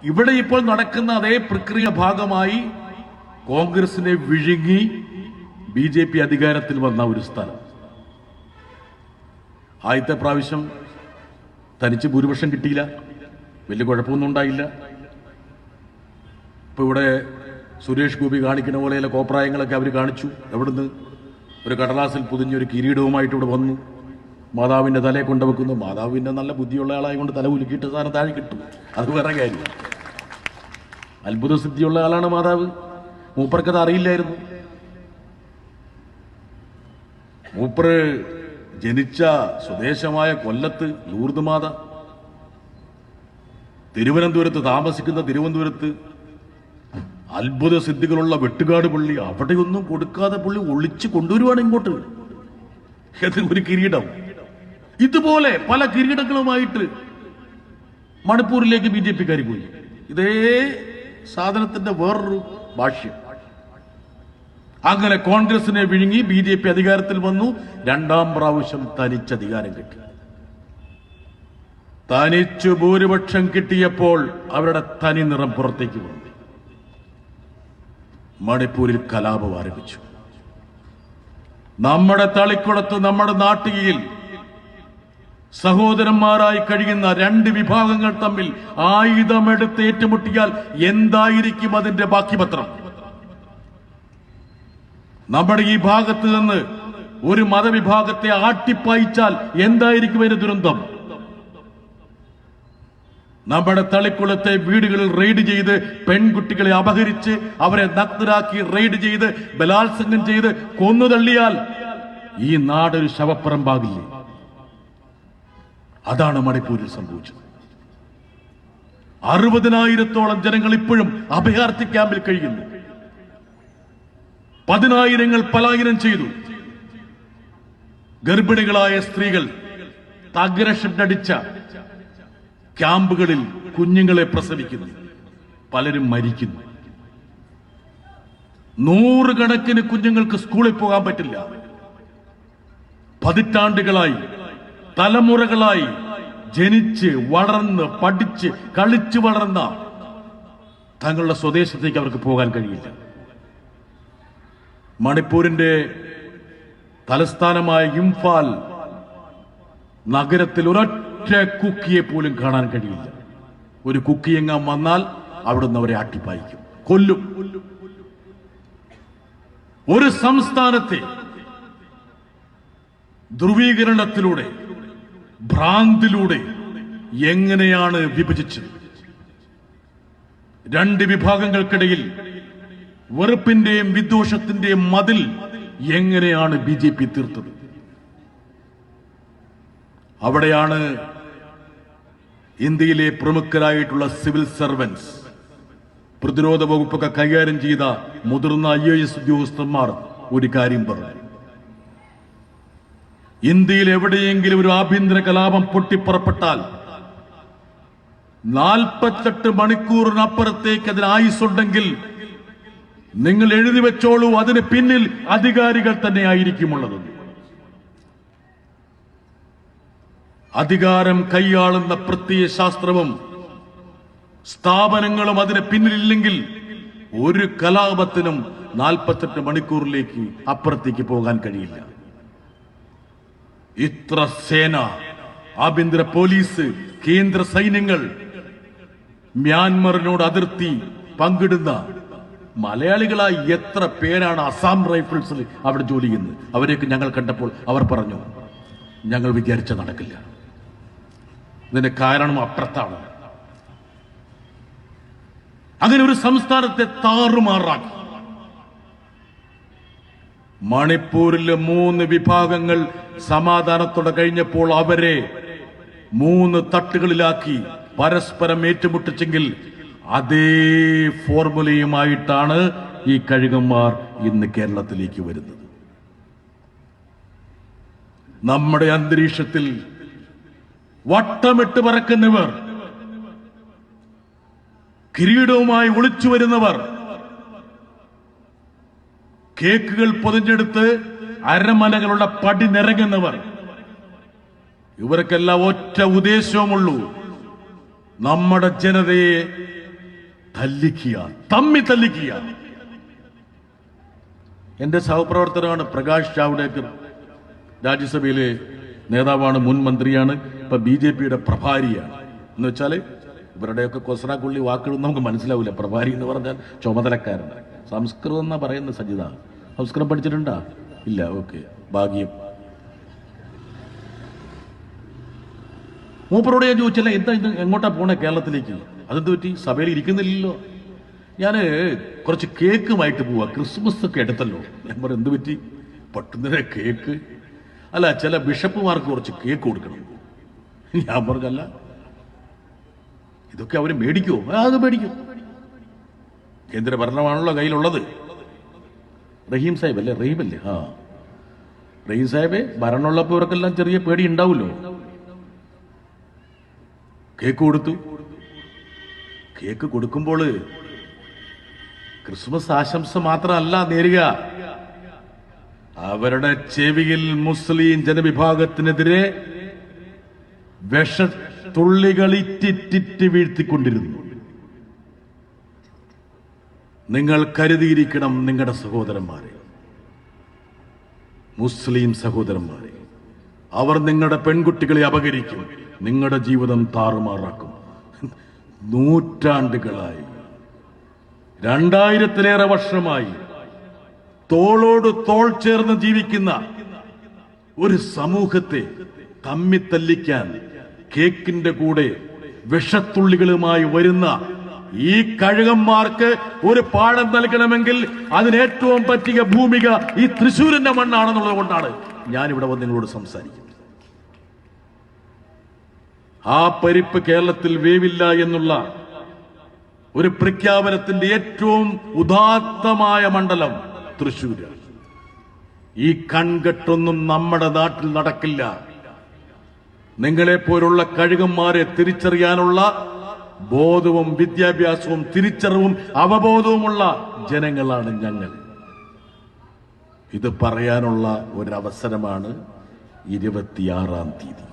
ഇവിടെ ഇപ്പോൾ നടക്കുന്ന അതേ പ്രക്രിയ ഭാഗമായി കോൺഗ്രസിനെ വിഴുങ്ങി BJP അധികാരത്തിൽ വന്ന ഒരു സ്ഥലം. ആദ്യത്തെ പ്രാവശ്യം തനിച്ച് ഭൂരിപക്ഷം കിട്ടിയില്ല, വലിയ കുഴപ്പമൊന്നും ഉണ്ടായില്ല. ഇപ്പൊ ഇവിടെ സുരേഷ് ഗോപി കാണിക്കുന്ന പോലെയുള്ള കോപ്രായങ്ങളൊക്കെ അവർ കാണിച്ചു. എവിടുന്ന് ഒരു കടലാസിൽ പൊതിഞ്ഞൊരു കിരീടവുമായിട്ട് ഇവിടെ വന്നു, മാതാവിന്റെ തലയെ കൊണ്ടുവെക്കുന്നു. മാതാവിന്റെ നല്ല ബുദ്ധിയുള്ള ആളായതുകൊണ്ട് തല ഉലുക്കിയിട്ട് സാധനം താഴെ കിട്ടും, അത് വേറെ കാര്യം. അത്ഭുത സിദ്ധിയുള്ള ആളാണ് മാതാവ്. മൂപ്പർക്കത് അറിയില്ലായിരുന്നു. മൂപ്പറ് ജനിച്ച സ്വദേശമായ കൊല്ലത്ത് ലൂർദ് മാത, തിരുവനന്തപുരത്ത് താമസിക്കുന്ന തിരുവനന്തപുരത്ത് അത്ഭുത സിദ്ധികളുള്ള വെട്ടുകാട് പള്ളി, അവിടെയൊന്നും കൊടുക്കാതെ പുള്ളി ഒളിച്ചു കൊണ്ടുവരുവാണ് ഇങ്ങോട്ട്. ഒരു കിരീടം. ഇതുപോലെ പല കിരീടങ്ങളുമായിട്ട് മണിപ്പൂരിലേക്ക് BJP-ക്കാർ പോയി. ഇതേ സാധനത്തിന്റെ വേറൊരു ഭാഷ്യം. അങ്ങനെ കോൺഗ്രസിനെ വിഴുങ്ങി BJP അധികാരത്തിൽ വന്നു. രണ്ടാം പ്രാവശ്യം തനിച്ച് അധികാരം കിട്ടി. തനിച്ചു ഭൂരിപക്ഷം കിട്ടിയപ്പോൾ അവരുടെ തനി നിറം പുറത്തേക്ക് വന്നു. മണിപ്പൂരിൽ കലാപം ആരംഭിച്ചു. നമ്മുടെ തളിക്കുളത്ത്, നമ്മുടെ നാട്ടികയിൽ സഹോദരന്മാരായി കഴിയുന്ന രണ്ട് വിഭാഗങ്ങൾ തമ്മിൽ ആയുധമെടുത്ത് ഏറ്റുമുട്ടിയാൽ എന്തായിരിക്കും അതിന്റെ ബാക്കി പത്രം? നമ്മുടെ ഈ ഭാഗത്ത് നിന്ന് ഒരു മതവിഭാഗത്തെ ആട്ടിപ്പായിച്ചാൽ എന്തായിരിക്കും അതിന്റെ ദുരന്തം? നമ്മുടെ തളിക്കുളത്തെ വീടുകളിൽ റെയ്ഡ് ചെയ്ത് പെൺകുട്ടികളെ അപഹരിച്ച് അവരെ നഗ്നരാക്കി റെയ്ഡ് ചെയ്ത് ബലാത്സംഗം ചെയ്ത് കൊന്നു തള്ളിയാൽ ഈ നാടൊരു ശവപ്പറമ്പാകില്ലേ? അതാണ് മണിപ്പൂരിൽ സംഭവിച്ചത്. 60,000-ഓളം ജനങ്ങൾ ഇപ്പോഴും അഭയാർത്ഥി ക്യാമ്പിൽ കഴിയുന്നു. 10,000-ങ്ങൾ പലായനം ചെയ്തു. ഗർഭിണികളായ സ്ത്രീകൾ തകരഷഡടിച്ച ക്യാമ്പുകളിൽ കുഞ്ഞുങ്ങളെ പ്രസവിക്കുന്നു. പലരും മരിക്കുന്നു. 100 കണക്കിന് കുഞ്ഞുങ്ങൾക്ക് സ്കൂളിൽ പോകാൻ പറ്റില്ല. പതിറ്റാണ്ടുകളായി, തലമുറകളായി ജനിച്ച് വളർന്ന് പഠിച്ച് കളിച്ചു വളർന്ന തങ്ങളുടെ സ്വദേശത്തേക്ക് അവർക്ക് പോകാൻ കഴിയില്ല. മണിപ്പൂരിന്റെ തലസ്ഥാനമായ ഇംഫാൽ നഗരത്തിൽ ഒരൊറ്റ കുക്കിയെ പോലും കാണാൻ കഴിയില്ല. ഒരു കുക്കിയെങ്ങാൻ വന്നാൽ അവിടുന്ന് അവരെ ആട്ടിപ്പായിക്കും, കൊല്ലും. ഒരു സംസ്ഥാനത്തെ ധ്രുവീകരണത്തിലൂടെ, ഭ്രാന്തിലൂടെ എങ്ങനെയാണ് വിഭജിച്ചത്? രണ്ട് വിഭാഗങ്ങൾക്കിടയിൽ വെറുപ്പിന്റെയും വിദ്വേഷത്തിന്റെയും മതിൽ എങ്ങനെയാണ് BJP തീർത്തത്? അവിടെയാണ് ഇന്ത്യയിലെ പ്രമുഖരായിട്ടുള്ള സിവിൽ സർവൻസ്, പ്രതിരോധ വകുപ്പൊക്കെ കൈകാര്യം ചെയ്ത മുതിർന്ന IAS ഉദ്യോഗസ്ഥന്മാർ ഒരു കാര്യം പറഞ്ഞു. ഇന്ത്യയിൽ എവിടെയെങ്കിലും ഒരു ആഭ്യന്തര കലാപം പൊട്ടിപ്പുറപ്പെട്ടാൽ 48 മണിക്കൂറിനപ്പുറത്തേക്ക് അതിന് ആയുസ്സുണ്ടെങ്കിൽ നിങ്ങൾ എഴുതി വെച്ചോളൂ, അതിന് പിന്നിൽ അധികാരികൾ തന്നെ ആയിരിക്കുമുള്ളത്. അധികാരം കൈയാളുന്ന പ്രത്യയശാസ്ത്രവും സ്ഥാപനങ്ങളും അതിന് പിന്നിലില്ലെങ്കിൽ ഒരു കലാപത്തിനും 48 മണിക്കൂറിലേക്ക് അപ്പുറത്തേക്ക് പോകാൻ കഴിയില്ല. ഇത്ര സേന, ആഭ്യന്തര പോലീസ്, കേന്ദ്ര സൈന്യങ്ങൾ, മ്യാൻമറിനോട് അതിർത്തി പങ്കിടുന്ന മലയാളികളായി എത്ര പേരാണ് അസാം റൈഫിൾസിൽ അവിടെ ജോലി ചെയ്യുന്നത്? അവരെയൊക്കെ ഞങ്ങൾ കണ്ടപ്പോൾ അവർ പറഞ്ഞു, ഞങ്ങൾ വിചാരിച്ച നടക്കില്ല. ഇതിന്റെ കാരണം അപ്പുറത്താണ്. അങ്ങനെ ഒരു സംസ്ഥാനത്തെ താറുമാറാക്കി. മണിപ്പൂരിലെ 3 വിഭാഗങ്ങൾ സമാധാനത്തോടെ കഴിഞ്ഞപ്പോൾ അവരെ 3 തട്ടുകളിലാക്കി പരസ്പരം ഏറ്റുമുട്ടിച്ചെങ്കിൽ അതേ ഫോർമുലയുമായിട്ടാണ് ഈ കഴുകന്മാർ ഇന്ന് കേരളത്തിലേക്ക് വരുന്നത്. നമ്മുടെ അന്തരീക്ഷത്തിൽ വട്ടമിട്ട് പറക്കുന്നവർ, കിരീടവുമായി ഒളിച്ചു വരുന്നവർ, കേക്കുകൾ പൊതിഞ്ഞെടുത്ത് അരമനകളുടെ പടി നിറങ്ങുന്നവർ, ഇവർക്കെല്ലാം ഒറ്റ ഉദ്ദേശവുമുള്ളൂ, നമ്മുടെ ജനതയെ തല്ലിക്കുക, തമ്മി തല്ലിക്കുക. എന്റെ സഹപ്രവർത്തകനാണ് പ്രകാശ് ജാവ്ദേക്കർ, രാജ്യസഭയിലെ നേതാവാണ്, മുൻ മന്ത്രിയാണ്, ഇപ്പൊ BJPയുടെ പ്രഭാരിയാണ്. എന്ന് വെച്ചാല് ഇവരുടെയൊക്കെ കൊസറാക്കുള്ളി വാക്കുകൾ നമുക്ക് മനസ്സിലാവില്ല. പ്രഭാരി എന്ന് പറഞ്ഞാൽ ചുമതലക്കാരൻ. സംസ്കൃതം എന്നാ പറയുന്നത്. സജിത സംസ്കൃതം പഠിച്ചിട്ടുണ്ടാ? ഇല്ല. ഓക്കെ, ഭാഗ്യം. മൂപ്പരോട് ഞാൻ ചോദിച്ചല്ല, എന്താ ഇത് എങ്ങോട്ടാ പോണേ കേരളത്തിലേക്ക്? അതെന്ത് പറ്റി? സഭയിൽ ഇരിക്കുന്നില്ലല്ലോ. ഞാൻ കുറച്ച് കേക്കുമായിട്ട് പോവാ, ക്രിസ്മസ് ഒക്കെ എടുത്തല്ലോ. ഞാൻ പറയും എന്ത് പറ്റി? പട്ടുന്നതിനെ കേക്ക് അല്ല, ചില ബിഷപ്പുമാർക്ക് കുറച്ച് കേക്ക് കൊടുക്കണം. ഞാൻ പറഞ്ഞല്ല, ഇതൊക്കെ അവര് മേടിക്കുമോ? അത് മേടിക്കും. കേന്ദ്ര ഭരണമാണല്ലോ കയ്യിലുള്ളത്. റഹീം സാഹിബ് അല്ലേ? റഹീം അല്ലേ? ആ, റഹീം സാഹിബ് ഭരണമുള്ളപ്പോൾ ഇവർക്കെല്ലാം ചെറിയ പേടി ഉണ്ടാവുമല്ലോ. കേക്ക് കൊടുത്തു. കേക്ക് കൊടുക്കുമ്പോൾ ക്രിസ്മസ് ആശംസ മാത്രമല്ല നേരുക, അവരുടെ ചെവിയിൽ മുസ്ലിം ജനവിഭാഗത്തിനെതിരെ വിഷത്തുള്ളികൾ ഇറ്റിറ്റിറ്റ് വീഴ്ത്തിക്കൊണ്ടിരുന്നു. നിങ്ങൾ കരുതിയിരിക്കണം നിങ്ങളുടെ സഹോദരന്മാരെ, മുസ്ലിം സഹോദരന്മാരെ. അവർ നിങ്ങളുടെ പെൺകുട്ടികളെ അപഹരിക്കും, നിങ്ങളുടെ ജീവിതം താറുമാറാക്കും. നൂറ്റാണ്ടുകളായി, 2000-ലേറെ വർഷമായി തോളോട് തോൾ ചേർന്ന് ജീവിക്കുന്ന ഒരു സമൂഹത്തെ തമ്മിത്തല്ലിക്കാൻ കേക്കിന്റെ കൂടെ വിഷത്തുള്ളികളുമായി വരുന്ന ഈ കഴുകന്മാർക്ക് ഒരു പാഠം നൽകണമെങ്കിൽ അതിന് ഏറ്റവും പറ്റിയ ഭൂമിക ഈ തൃശ്ശൂരിന്റെ മണ്ണാണെന്നുള്ളത് കൊണ്ടാണ് ഞാനിവിടെ വന്ന് നിങ്ങളോട് സംസാരിക്കുന്നത്. ആ പരിപ്പ് കേരളത്തിൽ വേവില്ല എന്നുള്ള ഒരു പ്രഖ്യാപനത്തിന്റെ ഏറ്റവും ഉദാത്തമായ മണ്ഡലം തൃശ്ശൂരാണ്. ഈ കൺകെട്ടൊന്നും നമ്മുടെ നാട്ടിൽ നടക്കില്ല. നിങ്ങളെപ്പോലുള്ള കഴുകന്മാരെ തിരിച്ചറിയാനുള്ള ബോധവും വിദ്യാഭ്യാസവും തിരിച്ചറിവും അവബോധവുമുള്ള ജനങ്ങളാണ് ഞങ്ങൾ. ഇത് പറയാനുള്ള ഒരവസരമാണ് 26-ാം തീയതി.